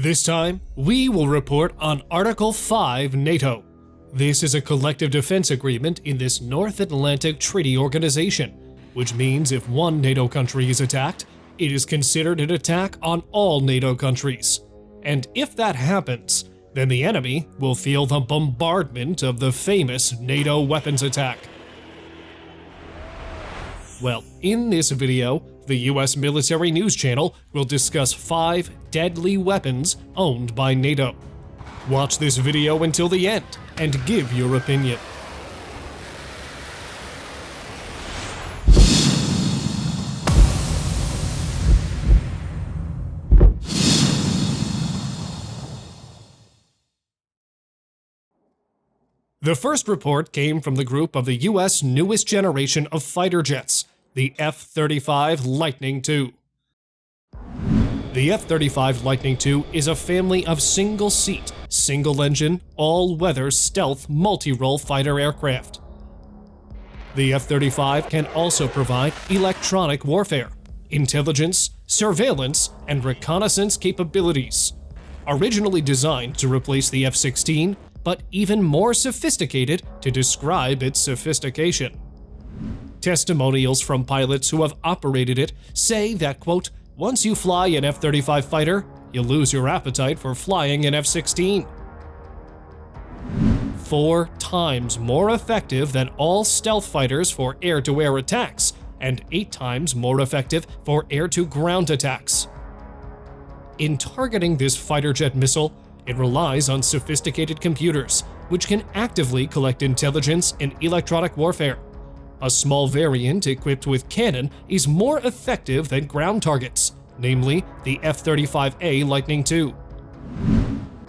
This time, we will report on Article 5 NATO. This is a collective defense agreement in this North Atlantic Treaty Organization, which means if one NATO country is attacked, it is considered an attack on all NATO countries. And if that happens, then the enemy will feel the bombardment of the famous NATO weapons attack. Well, in this video, the US military news channel will discuss 5 deadly weapons owned by NATO. Watch this video until the end and give your opinion. The first report came from the group of the US newest generation of fighter jets, the F-35 Lightning II. The F-35 Lightning II is a family of single-seat, single-engine, all-weather stealth multi-role fighter aircraft. The F-35 can also provide electronic warfare, intelligence, surveillance, and reconnaissance capabilities. Originally designed to replace the F-16, but even more sophisticated to describe its sophistication. Testimonials from pilots who have operated it say that, quote, once you fly an F-35 fighter, you lose your appetite for flying an F-16. 4 times more effective than all stealth fighters for air-to-air attacks, and 8 times more effective for air-to-ground attacks. In targeting this fighter jet missile, it relies on sophisticated computers, which can actively collect intelligence in electronic warfare. A small variant equipped with cannon is more effective than ground targets, namely the F-35A Lightning II.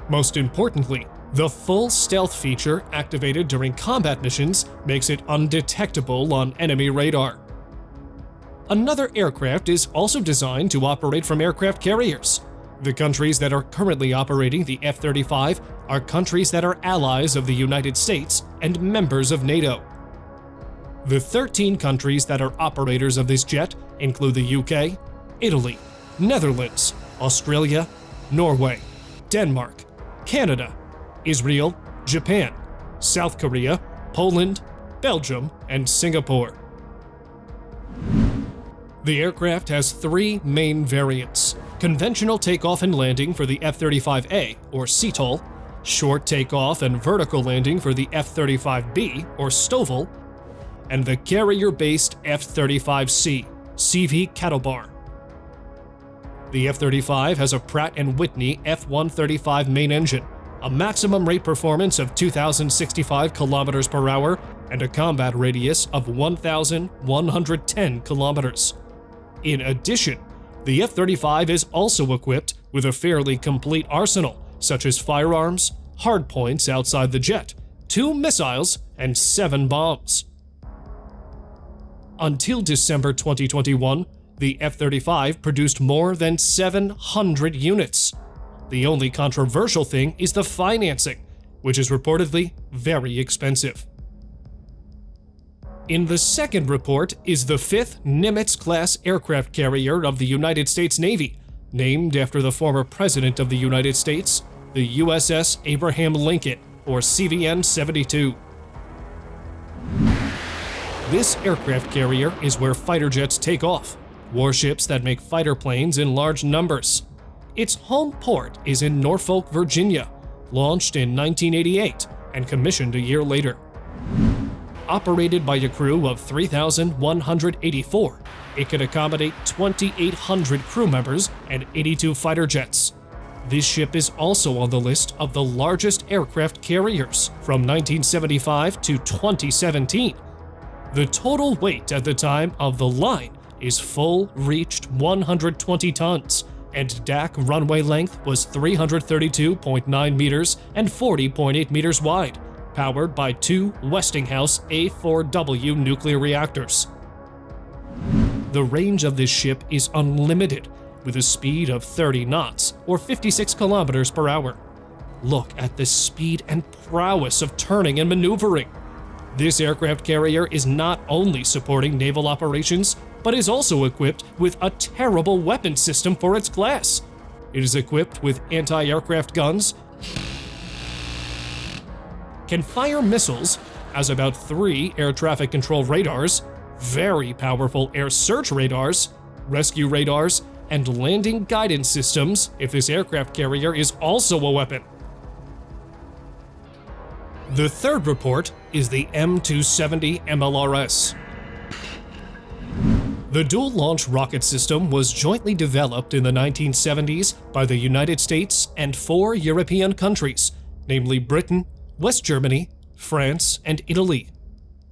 Most importantly, the full stealth feature activated during combat missions makes it undetectable on enemy radar. Another aircraft is also designed to operate from aircraft carriers. The countries that are currently operating the F-35 are countries that are allies of the United States and members of NATO. The 13 countries that are operators of this jet include the UK, Italy, Netherlands, Australia, Norway, Denmark, Canada, Israel, Japan, South Korea, Poland, Belgium, and Singapore. The aircraft has 3 main variants: conventional takeoff and landing for the F-35A, or CTOL, short takeoff and vertical landing for the F-35B, or STOVL, and the carrier-based F-35C, CV Cattlebar. The F-35 has a Pratt & Whitney F-135 main engine, a maximum rate performance of 2,065 km per hour, and a combat radius of 1,110 kilometers. In addition, the F-35 is also equipped with a fairly complete arsenal, such as firearms, hardpoints outside the jet, 2 missiles, and 7 bombs. Until December 2021, the F-35 produced more than 700 units. The only controversial thing is the financing, which is reportedly very expensive. In the second report is the 5th Nimitz-class aircraft carrier of the United States Navy, named after the former President of the United States, the USS Abraham Lincoln, or CVN-72. This aircraft carrier is where fighter jets take off, warships that make fighter planes in large numbers. Its home port is in Norfolk, Virginia, launched in 1988 and commissioned a year later. Operated by a crew of 3,184, it could accommodate 2,800 crew members and 82 fighter jets. This ship is also on the list of the largest aircraft carriers from 1975 to 2017. The total weight at the time of the line is full-reached 120 tons, and DAC runway length was 332.9 meters and 40.8 meters wide, powered by 2 Westinghouse A4W nuclear reactors. The range of this ship is unlimited, with a speed of 30 knots, or 56 kilometers per hour. Look at the speed and prowess of turning and maneuvering. This aircraft carrier is not only supporting naval operations, but is also equipped with a terrible weapon system for its class. It is equipped with anti-aircraft guns, can fire missiles, has about 3 air traffic control radars, very powerful air search radars, rescue radars, and landing guidance systems if this aircraft carrier is also a weapon. The third report is the M270 MLRS. The dual-launch rocket system was jointly developed in the 1970s by the United States and 4 European countries, namely Britain, West Germany, France, and Italy.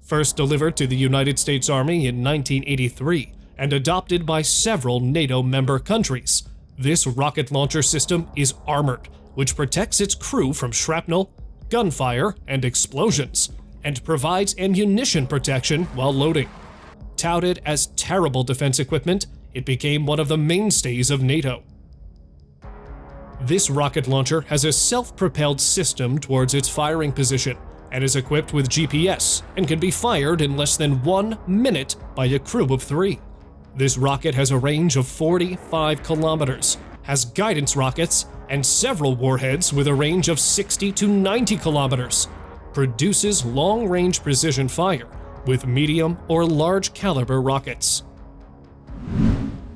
First delivered to the United States Army in 1983 and adopted by several NATO member countries, this rocket launcher system is armored, which protects its crew from shrapnel, gunfire, and explosions, and provides ammunition protection while loading. Touted as terrible defense equipment, it became one of the mainstays of NATO. This rocket launcher has a self-propelled system towards its firing position and is equipped with GPS and can be fired in less than 1 minute by a crew of 3. This rocket has a range of 45 kilometers, has guidance rockets, and several warheads with a range of 60 to 90 kilometers, produces long-range precision fire with medium or large caliber rockets.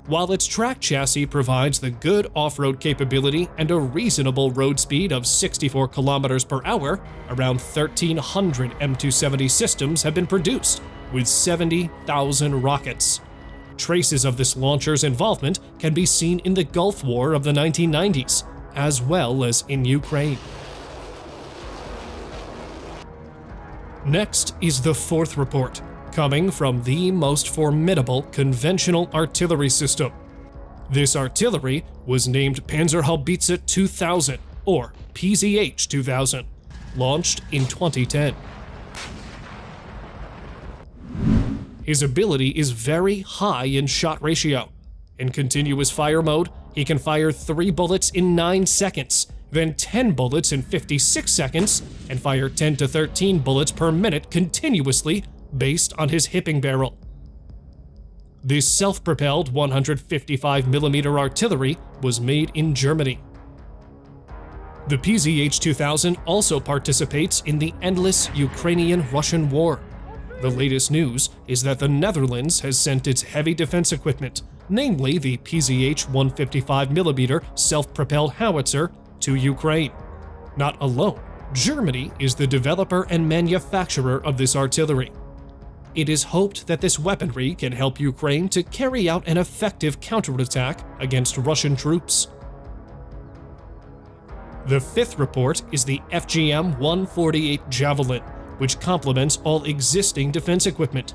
While its track chassis provides the good off-road capability and a reasonable road speed of 64 kilometers per hour, around 1,300 M270 systems have been produced, with 70,000 rockets. Traces of this launcher's involvement can be seen in the Gulf War of the 1990s, as well as in Ukraine. Next is the fourth report, coming from the most formidable conventional artillery system. This artillery was named Panzerhaubitze 2000, or PZH 2000, launched in 2010. His ability is very high in shot ratio. In continuous fire mode, he can fire 3 bullets in 9 seconds, then 10 bullets in 56 seconds, and fire 10 to 13 bullets per minute continuously based on his hipping barrel. This self-propelled 155mm artillery was made in Germany. The PZH 2000 also participates in the endless Ukrainian-Russian war. The latest news is that the Netherlands has sent its heavy defense equipment, namely the PZH 155mm self-propelled howitzer, to Ukraine. Not alone, Germany is the developer and manufacturer of this artillery. It is hoped that this weaponry can help Ukraine to carry out an effective counterattack against Russian troops. The fifth report is the FGM-148 Javelin, which complements all existing defense equipment.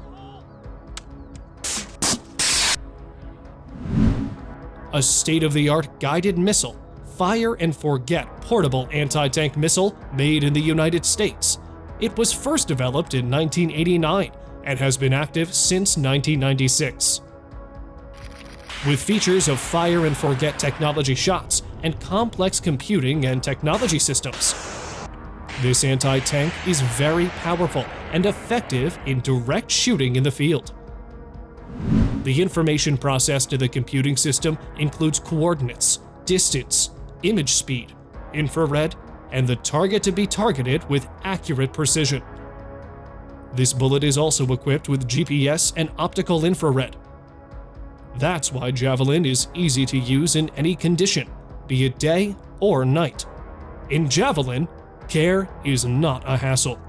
A state-of-the-art guided missile, fire-and-forget portable anti-tank missile made in the United States. It was first developed in 1989 and has been active since 1996. With features of fire-and-forget technology shots and complex computing and technology systems, this anti-tank is very powerful and effective in direct shooting in the field. The information processed in the computing system includes coordinates, distance, image speed, infrared, and the target to be targeted with accurate precision. This bullet is also equipped with GPS and optical infrared. That's why Javelin is easy to use in any condition, be it day or night. In Javelin, care is not a hassle.